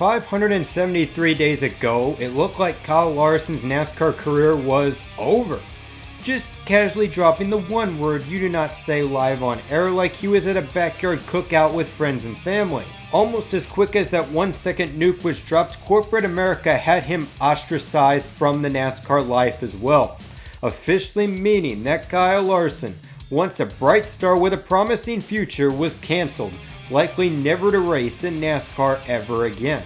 573 days ago, it looked like Kyle Larson's NASCAR career was over. Just casually dropping the one word you do not say live on air like he was at a backyard cookout with friends and family. Almost as quick as that 1 second nuke was dropped, corporate America had him ostracized from the NASCAR life as well. Officially meaning that Kyle Larson, once a bright star with a promising future, was cancelled, likely never to race in NASCAR ever again.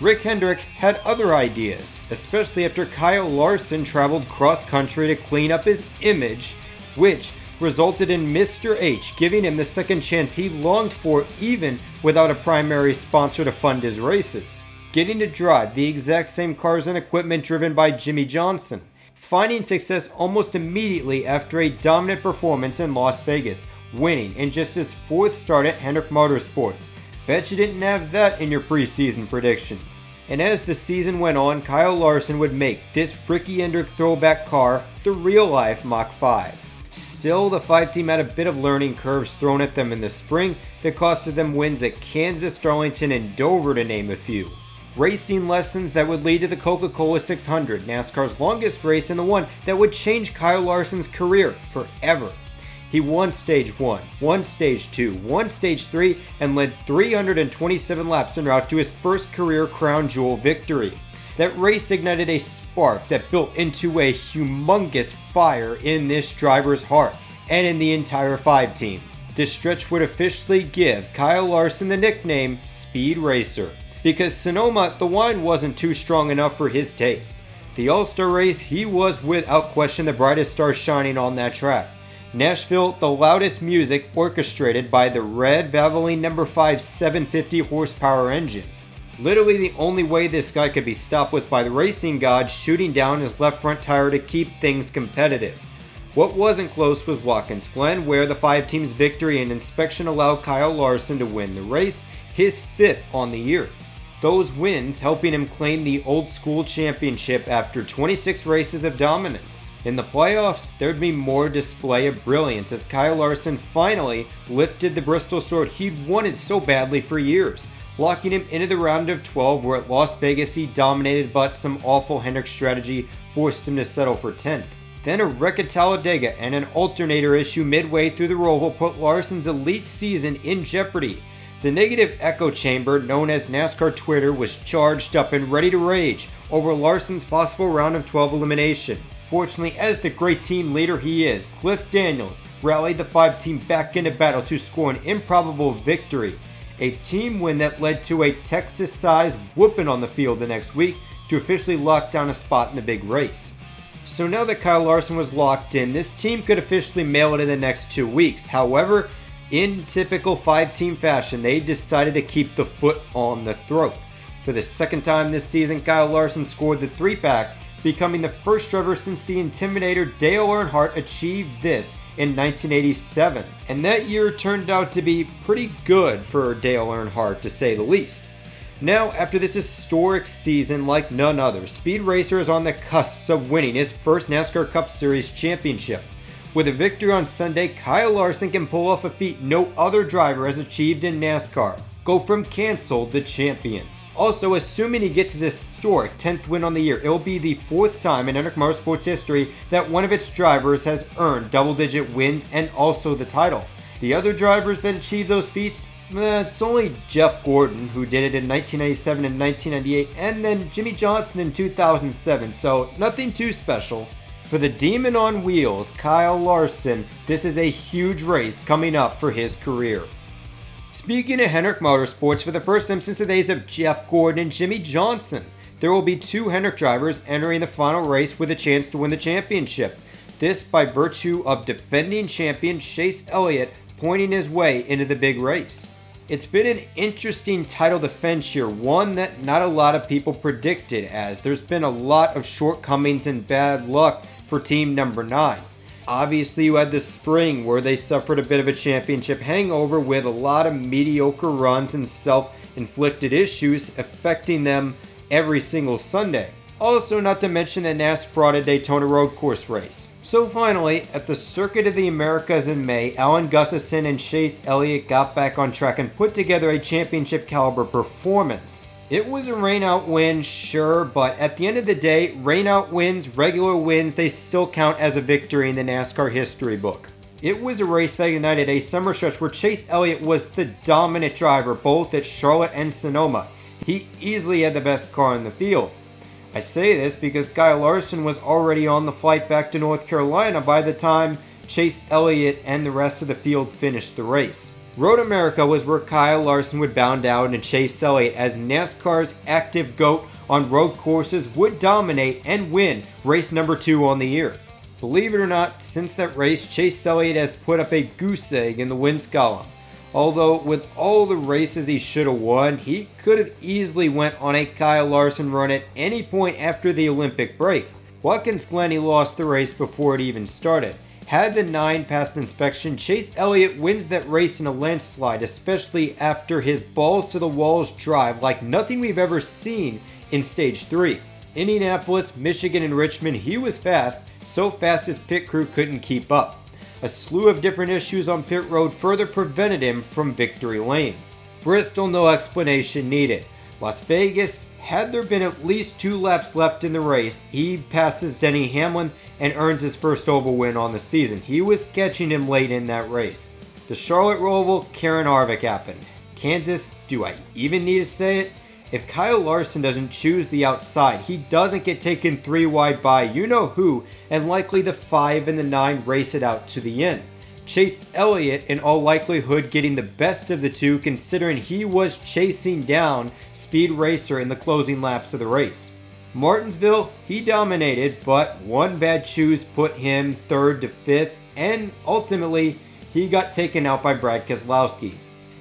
Rick Hendrick had other ideas, especially after Kyle Larson traveled cross-country to clean up his image, which resulted in Mr. H giving him the second chance he longed for even without a primary sponsor to fund his races. Getting to drive the exact same cars and equipment driven by Jimmy Johnson. Finding success almost immediately after a dominant performance in Las Vegas, winning in just his fourth start at Hendrick Motorsports. Bet you didn't have that in your preseason predictions. And as the season went on, Kyle Larson would make this Ricky Hendrick throwback car the real-life Mach 5. Still, the 5 team had a bit of learning curves thrown at them in the spring that costed them wins at Kansas, Darlington, and Dover to name a few. Racing lessons that would lead to the Coca-Cola 600, NASCAR's longest race and the one that would change Kyle Larson's career forever. He won Stage 1, won Stage 2, won Stage 3, and led 327 laps en route to his first career crown jewel victory. That race ignited a spark that built into a humongous fire in this driver's heart and in the entire 5 team. This stretch would officially give Kyle Larson the nickname Speed Racer, because Sonoma, the wine wasn't too strong enough for his taste. The All-Star race, he was without question the brightest star shining on that track. Nashville, the loudest music orchestrated by the red Valvoline No. 5 750 horsepower engine. Literally the only way this guy could be stopped was by the racing god shooting down his left front tire to keep things competitive. What wasn't close was Watkins Glen, where the 5 team's victory and inspection allowed Kyle Larson to win the race, his 5th on the year. Those wins helping him claim the old school championship after 26 races of dominance. In the playoffs, there'd be more display of brilliance as Kyle Larson finally lifted the Bristol sword he'd wanted so badly for years, locking him into the round of 12 where at Las Vegas he dominated but some awful Hendrick strategy forced him to settle for 10th. Then a wreck at Talladega and an alternator issue midway through the Roval put Larson's elite season in jeopardy. The negative echo chamber known as NASCAR Twitter was charged up and ready to rage over Larson's possible round of 12 elimination. Fortunately, as the great team leader he is, Cliff Daniels rallied the 5 team back into battle to score an improbable victory. A team win that led to a Texas-sized whooping on the field the next week to officially lock down a spot in the big race. So now that Kyle Larson was locked in, this team could officially mail it in the next 2 weeks. However, in typical 5-team fashion, they decided to keep the foot on the throat. For the second time this season, Kyle Larson scored the 3-pack, becoming the first driver since the Intimidator Dale Earnhardt achieved this in 1987. And that year turned out to be pretty good for Dale Earnhardt, to say the least. Now, after this historic season like none other, Speed Racer is on the cusp of winning his first NASCAR Cup Series Championship. With a victory on Sunday, Kyle Larson can pull off a feat no other driver has achieved in NASCAR. Go from canceled to champion. Also, assuming he gets his historic 10th win on the year, it will be the 4th time in Hendrick Motorsports history that one of its drivers has earned double-digit wins and also the title. The other drivers that achieved those feats, it's only Jeff Gordon, who did it in 1997 and 1998, and then Jimmy Johnson in 2007, so nothing too special. For the Demon on Wheels, Kyle Larson, this is a huge race coming up for his career. Speaking of Hendrick Motorsports, for the first time since the days of Jeff Gordon and Jimmy Johnson, there will be 2 Hendrick drivers entering the final race with a chance to win the championship. This by virtue of defending champion Chase Elliott pointing his way into the big race. It's been an interesting title defense here, one that not a lot of people predicted, as there's been a lot of shortcomings and bad luck for team number 9. Obviously, you had the spring where they suffered a bit of a championship hangover with a lot of mediocre runs and self-inflicted issues affecting them every single Sunday. Also, not to mention the NASCAR frauded Daytona road course race. So finally, at the Circuit of the Americas in May, Alan Gustafson and Chase Elliott got back on track and put together a championship caliber performance. It was a rainout win, sure, but at the end of the day, rainout wins, regular wins, they still count as a victory in the NASCAR history book. It was a race that united a summer stretch where Chase Elliott was the dominant driver both at Charlotte and Sonoma. He easily had the best car in the field. I say this because Kyle Larson was already on the flight back to North Carolina by the time Chase Elliott and the rest of the field finished the race. Road America was where Kyle Larson would bound out and Chase Elliott, as NASCAR's active GOAT on road courses, would dominate and win race number 2 on the year. Believe it or not, since that race, Chase Elliott has put up a goose egg in the wins column. Although with all the races he should have won, he could have easily went on a Kyle Larson run at any point after the Olympic break. Watkins Glen, he lost the race before it even started. Had the 9 passed inspection, Chase Elliott wins that race in a landslide, especially after his balls to the walls drive like nothing we've ever seen in Stage 3. Indianapolis, Michigan, and Richmond, he was fast, so fast his pit crew couldn't keep up. A slew of different issues on pit road further prevented him from victory lane. Bristol, no explanation needed. Las Vegas, had there been at least 2 laps left in the race, he passes Denny Hamlin and earns his first oval win on the season. He was catching him late in that race. The Charlotte Roval, Karen Harvick happened. Kansas, do I even need to say it? If Kyle Larson doesn't choose the outside, he doesn't get taken 3 wide by you-know-who, and likely the 5 and the 9 race it out to the end. Chase Elliott, in all likelihood, getting the best of the 2, considering he was chasing down Speed Racer in the closing laps of the race. Martinsville, he dominated, but one bad choose put him 3rd to 5th, and ultimately, he got taken out by Brad Keselowski.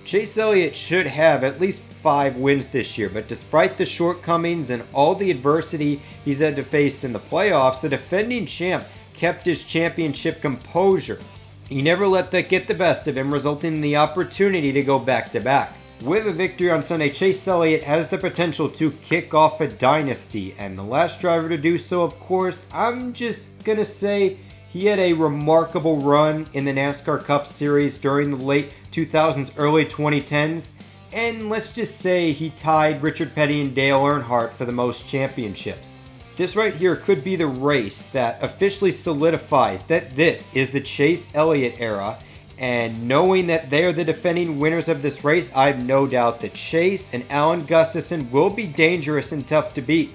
Chase Elliott should have at least 5 wins this year, but despite the shortcomings and all the adversity he's had to face in the playoffs, the defending champ kept his championship composure. He never let that get the best of him, resulting in the opportunity to go back-to-back. With a victory on Sunday, Chase Elliott has the potential to kick off a dynasty, and the last driver to do so, of course, I'm just gonna say he had a remarkable run in the NASCAR Cup Series during the late 2000s, early 2010s, and let's just say he tied Richard Petty and Dale Earnhardt for the most championships. This right here could be the race that officially solidifies that this is the Chase Elliott era, and knowing that they are the defending winners of this race, I have no doubt that Chase and Alan Gustafson will be dangerous and tough to beat.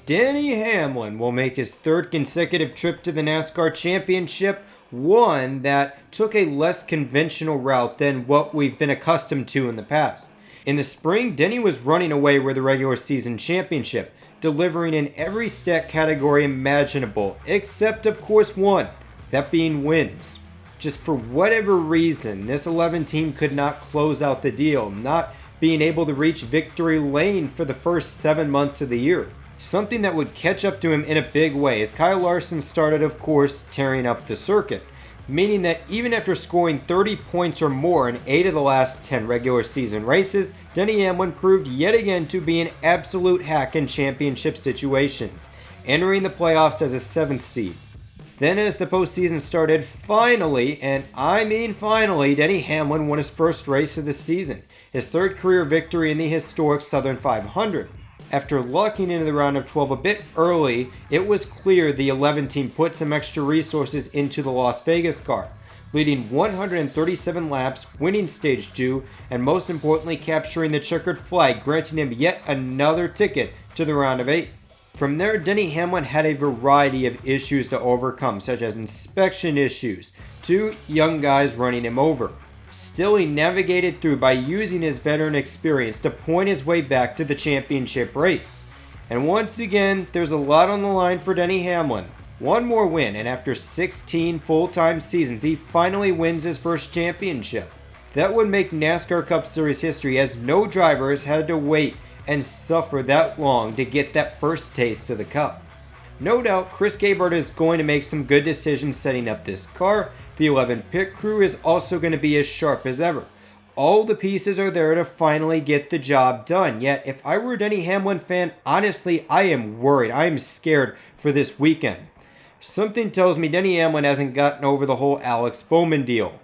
Denny Hamlin will make his 3rd consecutive trip to the NASCAR Championship, one that took a less conventional route than what we've been accustomed to in the past. In the spring, Denny was running away with the regular season championship, delivering in every stat category imaginable, except of course one, that being wins. Just for whatever reason, this 11 team could not close out the deal, not being able to reach victory lane for the first 7 months of the year. Something that would catch up to him in a big way, as Kyle Larson started, of course, tearing up the circuit, meaning that even after scoring 30 points or more in 8 of the last 10 regular season races, Denny Hamlin proved yet again to be an absolute hack in championship situations, entering the playoffs as a 7th seed. Then as the postseason started, finally, and I mean finally, Denny Hamlin won his first race of the season, his 3rd career victory in the historic Southern 500. After locking into the round of 12 a bit early, it was clear the 11 team put some extra resources into the Las Vegas car, leading 137 laps, winning Stage 2, and most importantly capturing the checkered flag, granting him yet another ticket to the round of 8. From there, Denny Hamlin had a variety of issues to overcome, such as inspection issues, 2 young guys running him over. Still, he navigated through by using his veteran experience to point his way back to the championship race. And once again, there's a lot on the line for Denny Hamlin. One more win, and after 16 full-time seasons, he finally wins his first championship. That would make NASCAR Cup Series history, as no drivers had to wait and suffer that long to get that first taste of the Cup. No doubt, Chris Gabehart is going to make some good decisions setting up this car. The 11 pit crew is also going to be as sharp as ever. All the pieces are there to finally get the job done. Yet, if I were a Denny Hamlin fan, honestly, I am worried. I am scared for this weekend. Something tells me Denny Hamlin hasn't gotten over the whole Alex Bowman deal.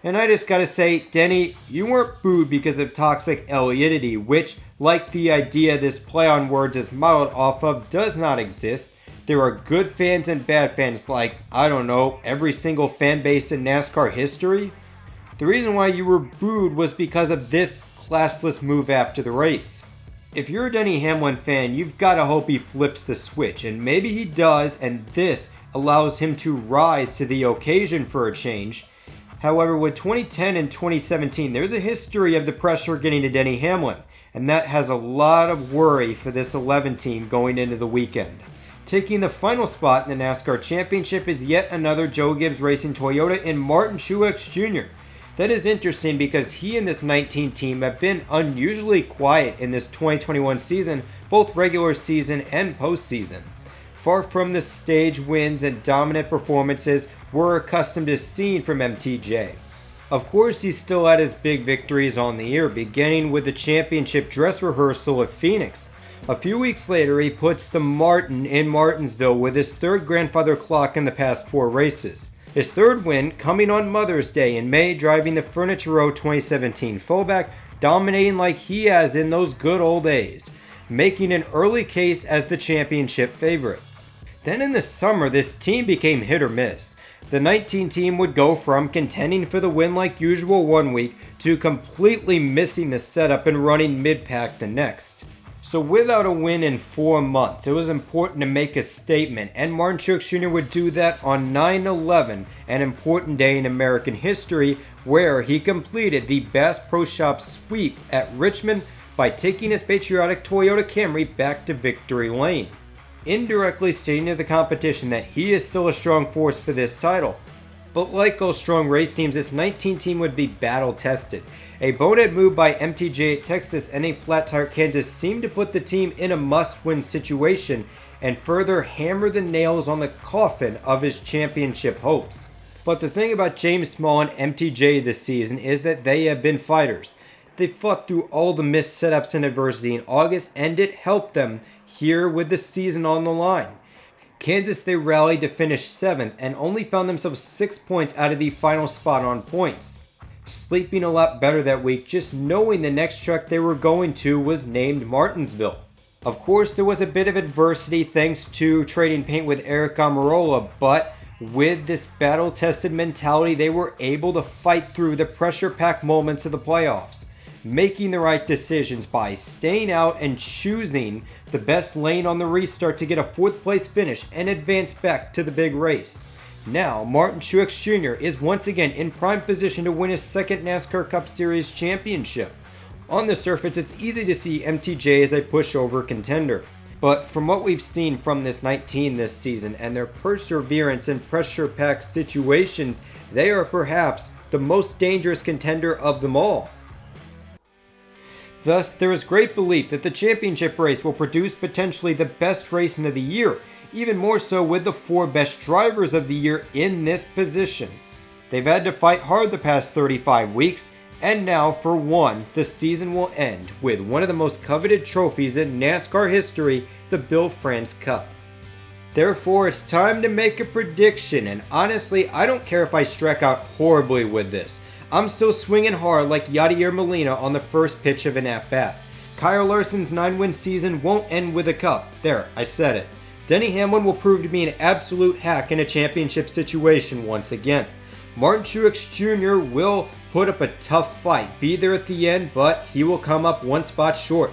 And I just gotta say, Denny, you weren't booed because of toxic Elliotity, which, like the idea this play on words is modeled off of, does not exist. There are good fans and bad fans like, I don't know, every single fan base in NASCAR history. The reason why you were booed was because of this classless move after the race. If you're a Denny Hamlin fan, you've gotta hope he flips the switch, and maybe he does, and this allows him to rise to the occasion for a change. However, with 2010 and 2017, there's a history of the pressure getting to Denny Hamlin, and that has a lot of worry for this 11 team going into the weekend. Taking the final spot in the NASCAR Championship is yet another Joe Gibbs Racing Toyota in Martin Truex Jr. That is interesting because he and this 19 team have been unusually quiet in this 2021 season, both regular season and postseason. Far from the stage wins and dominant performances we're accustomed to seeing from MTJ. Of course, he still had his big victories on the year, beginning with the championship dress rehearsal at Phoenix. A few weeks later, he puts the Martin in Martinsville with his third grandfather clock in the past 4 races. His third win coming on Mother's Day in May, driving the Furniture Row 2017 fullback, dominating like he has in those good old days, making an early case as the championship favorite. Then in the summer, this team became hit or miss. The 19 team would go from contending for the win like usual one week to completely missing the setup and running mid-pack the next. So without a win in 4 months, it was important to make a statement, and Martin Truex Jr. would do that on 9/11, an important day in American history, where he completed the Bass Pro Shop sweep at Richmond by taking his patriotic Toyota Camry back to victory lane, indirectly stating to the competition that he is still a strong force for this title. But like all strong race teams, this 19 team would be battle tested. A bonehead move by MTJ at Texas and a flat tire at Kansas seemed to put the team in a must-win situation and further hammer the nails on the coffin of his championship hopes. But the thing about James Small and MTJ this season is that they have been fighters. They fought through all the missed setups and adversity in August, and it helped them here with the season on the line. Kansas, they rallied to finish 7th and only found themselves 6 points out of the final spot on points. Sleeping a lot better that week, just knowing the next track they were going to was named Martinsville. Of course, there was a bit of adversity thanks to trading paint with Eric Almirola, but with this battle-tested mentality, they were able to fight through the pressure-packed moments of the playoffs, making the right decisions by staying out and choosing the best lane on the restart to get a 4th place finish and advance back to the big race. Now, Martin Truex Jr. is once again in prime position to win his 2nd NASCAR Cup Series Championship. On the surface, it's easy to see MTJ as a pushover contender. But from what we've seen from this 19 this season and their perseverance in pressure-packed situations, they are perhaps the most dangerous contender of them all. Thus, there is great belief that the championship race will produce potentially the best racing of the year, even more so with the 4 best drivers of the year in this position. They've had to fight hard the past 35 weeks, and now for one, the season will end with one of the most coveted trophies in NASCAR history, the Bill France Cup. Therefore, it's time to make a prediction, and honestly, I don't care if I strike out horribly with this. I'm still swinging hard like Yadier Molina on the first pitch of an at-bat. Kyle Larson's 9-win season won't end with a cup. There, I said it. Denny Hamlin will prove to be an absolute hack in a championship situation once again. Martin Truex Jr. will put up a tough fight, be there at the end, but he will come up 1 spot short.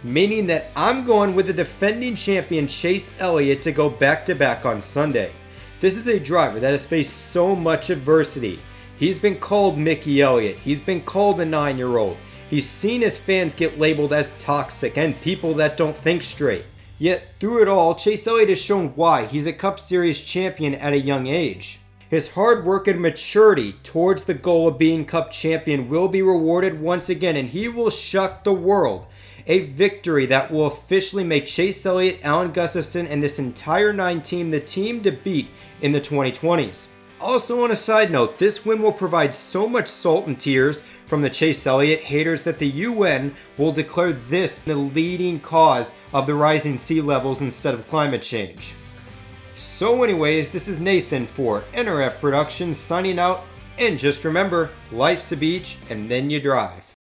Meaning that I'm going with the defending champion Chase Elliott to go back-to-back on Sunday. This is a driver that has faced so much adversity. He's been called Mickey Elliott. He's been called a 9-year-old. He's seen his fans get labeled as toxic and people that don't think straight. Yet, through it all, Chase Elliott has shown why he's a Cup Series champion at a young age. His hard work and maturity towards the goal of being Cup champion will be rewarded once again, and he will shock the world. A victory that will officially make Chase Elliott, Alan Gustafson, and this entire 9 team the team to beat in the 2020s. Also, on a side note, this win will provide so much salt and tears from the Chase Elliott haters that the UN will declare this the leading cause of the rising sea levels instead of climate change. So anyways, this is Nathan for NRF Productions signing out, And just remember, life's a beach and then you drive.